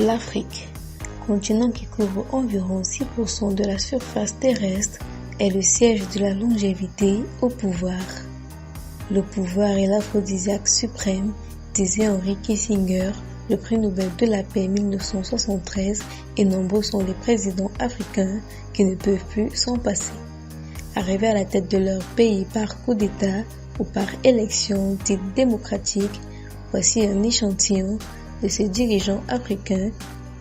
L'Afrique, continent qui couvre environ 6% de la surface terrestre, est le siège de la longévité au pouvoir. Le pouvoir est l'aphrodisiaque suprême, disait Henry Kissinger, le prix Nobel de la paix 1973, et nombreux sont les présidents africains qui ne peuvent plus s'en passer. Arrivés à la tête de leur pays par coup d'État ou par élection dite démocratique, voici un échantillon de ces dirigeants africains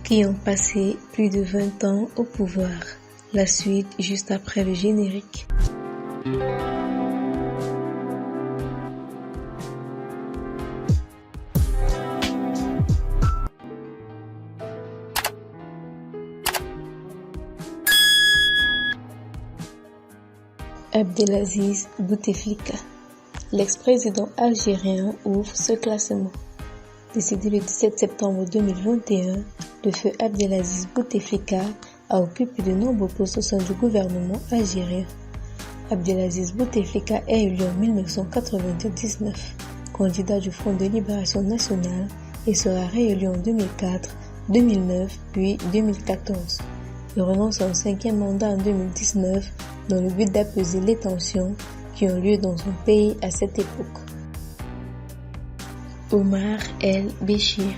qui ont passé plus de 20 ans au pouvoir. La suite juste après le générique. Abdelaziz Bouteflika. L'ex-président algérien ouvre ce classement. Décédé le 17 septembre 2021, le feu Abdelaziz Bouteflika a occupé de nombreux postes au sein du gouvernement algérien. Abdelaziz Bouteflika est élu en 1999, candidat du Front de Libération Nationale et sera réélu en 2004, 2009 puis 2014. Il renonce à un 5e mandat en 2019 dans le but d'apaiser les tensions qui ont lieu dans son pays à cette époque. Omar el-Béchir.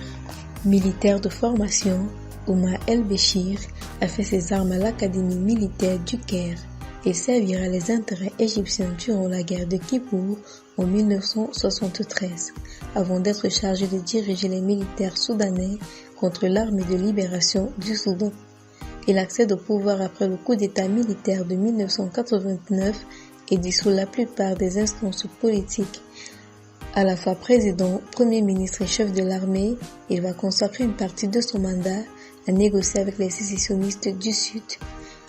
Militaire de formation, Omar el-Béchir a fait ses armes à l'académie militaire du Caire. Il servira les intérêts égyptiens durant la guerre de Kippour en 1973, avant d'être chargé de diriger les militaires soudanais contre l'armée de libération du Soudan. Il accède au pouvoir après le coup d'État militaire de 1989 et dissout la plupart des instances politiques. À la fois président, premier ministre et chef de l'armée, il va consacrer une partie de son mandat à négocier avec les sécessionnistes du Sud.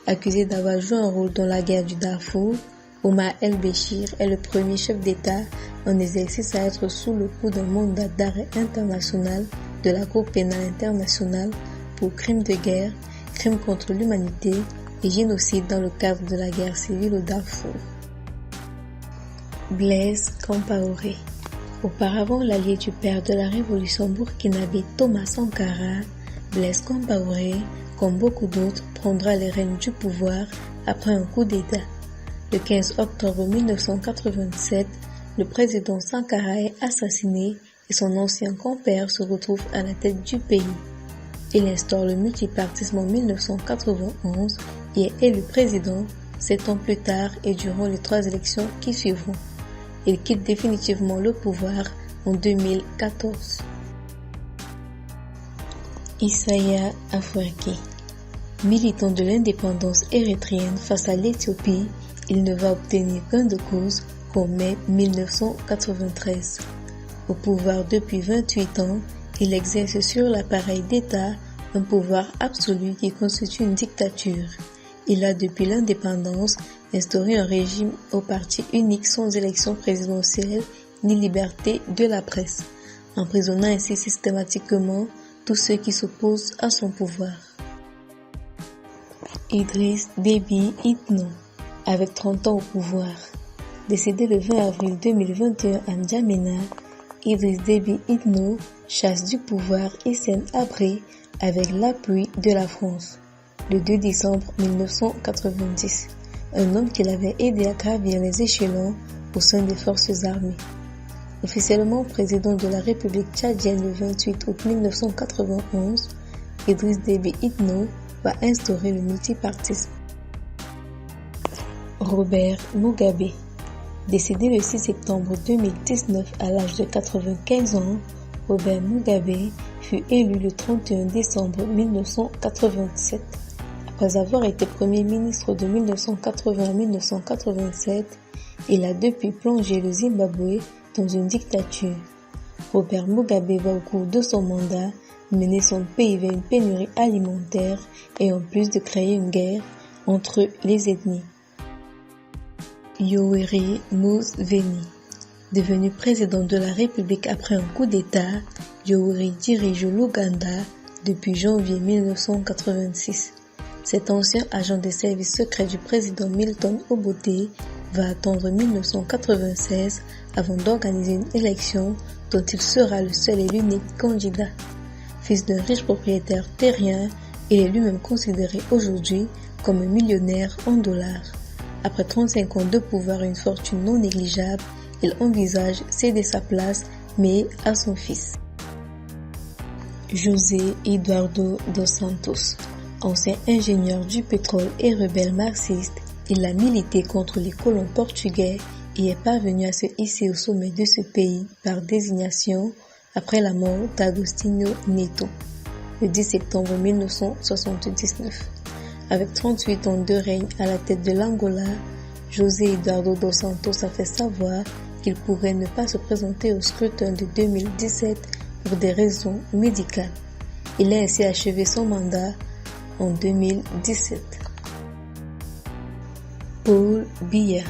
Accusé d'avoir joué un rôle dans la guerre du Darfour, Omar el-Béchir est le premier chef d'État en exercice à être sous le coup d'un mandat d'arrêt international de la Cour pénale internationale pour crimes de guerre, crimes contre l'humanité et génocide dans le cadre de la guerre civile au Darfour. Blaise Compaoré. Auparavant l'allié du père de la révolution burkinabé Thomas Sankara, Blaise Compaoré, comme beaucoup d'autres, prendra les rênes du pouvoir après un coup d'État. Le 15 octobre 1987, le président Sankara est assassiné et son ancien compère se retrouve à la tête du pays. Il instaure le multipartisme en 1991 et est élu président 7 ans plus tard et durant les 3 élections qui suivront. Il quitte définitivement le pouvoir en 2014. Issaïa Afwerki. Militant de l'indépendance érythréenne face à l'Éthiopie, il ne va obtenir gain de cause qu'en mai 1993. Au pouvoir depuis 28 ans, il exerce sur l'appareil d'État un pouvoir absolu qui constitue une dictature. Il a depuis l'indépendance instauré un régime au parti unique sans élection présidentielle ni liberté de la presse, emprisonnant ainsi systématiquement tous ceux qui s'opposent à son pouvoir. Idriss Déby Itno, avec 30 ans au pouvoir. Décédé le 20 avril 2021 à N'Djamena, Idriss Déby Itno chasse du pouvoir Hissène Habré avec l'appui de la France, le 2 décembre 1990, un homme qui l'avait aidé à gravir les échelons au sein des forces armées. Officiellement président de la République tchadienne le 28 août 1991, Idriss Déby Itno va instaurer le multipartisme. Robert Mugabe. Décédé le 6 septembre 2019 à l'âge de 95 ans, Robert Mugabe fut élu le 31 décembre 1987. Après avoir été Premier ministre de 1980 à 1987, il a depuis plongé le Zimbabwe dans une dictature. Robert Mugabe va au cours de son mandat mener son pays vers une pénurie alimentaire et en plus de créer une guerre entre les ethnies. Yoweri Museveni. Devenu président de la République après un coup d'État, Yoweri dirige l'Ouganda depuis janvier 1986. Cet ancien agent des services secrets du président Milton Obote va attendre 1996 avant d'organiser une élection dont il sera le seul et l'unique candidat. Fils d'un riche propriétaire terrien, il est lui-même considéré aujourd'hui comme un millionnaire en dollars. Après 35 ans de pouvoir et une fortune non négligeable, il envisage céder sa place, mais à son fils. José Eduardo dos Santos, ancien ingénieur du pétrole et rebelle marxiste, il a milité contre les colons portugais et est parvenu à se hisser au sommet de ce pays par désignation après la mort d'Agostinho Neto, le 10 septembre 1979. Avec 38 ans de règne à la tête de l'Angola, José Eduardo dos Santos a fait savoir qu'il pourrait ne pas se présenter au scrutin de 2017 pour des raisons médicales. Il a ainsi achevé son mandat en 2017. Paul Biya,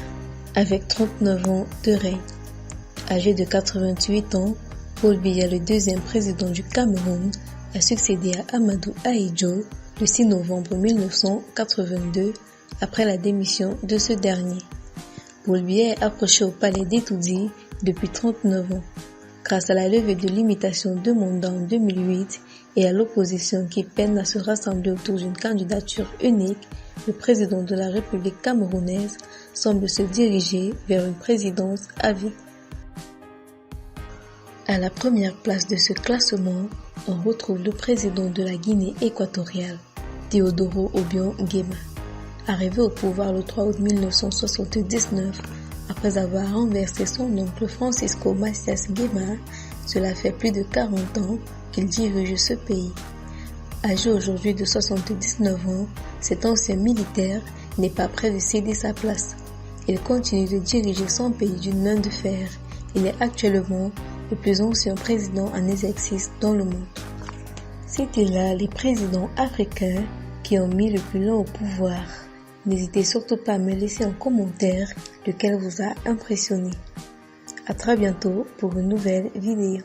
avec 39 ans de règne. Âgé de 88 ans, Paul Biya, le deuxième président du Cameroun, a succédé à Amadou Ahidjo le 6 novembre 1982 après la démission de ce dernier. Paul Biya est approché au palais d'Etoudi depuis 39 ans. Grâce à la levée de l'imitation de mandat en 2008 et à l'opposition qui peine à se rassembler autour d'une candidature unique, le président de la République camerounaise semble se diriger vers une présidence à vie. À la première place de ce classement, on retrouve le président de la Guinée équatoriale, Teodoro Obiang Nguema. Arrivé au pouvoir le 3 août 1979, après avoir renversé son oncle Francisco Macias Nguema, cela fait plus de 40 ans qu'il dirige ce pays. Âgé aujourd'hui de 79 ans, cet ancien militaire n'est pas prêt de céder sa place. Il continue de diriger son pays d'une main de fer. Il est actuellement le plus ancien président en exercice dans le monde. C'était là les présidents africains qui ont mis le plus long au pouvoir. N'hésitez surtout pas à me laisser en commentaire lequel vous a impressionné. À très bientôt pour une nouvelle vidéo.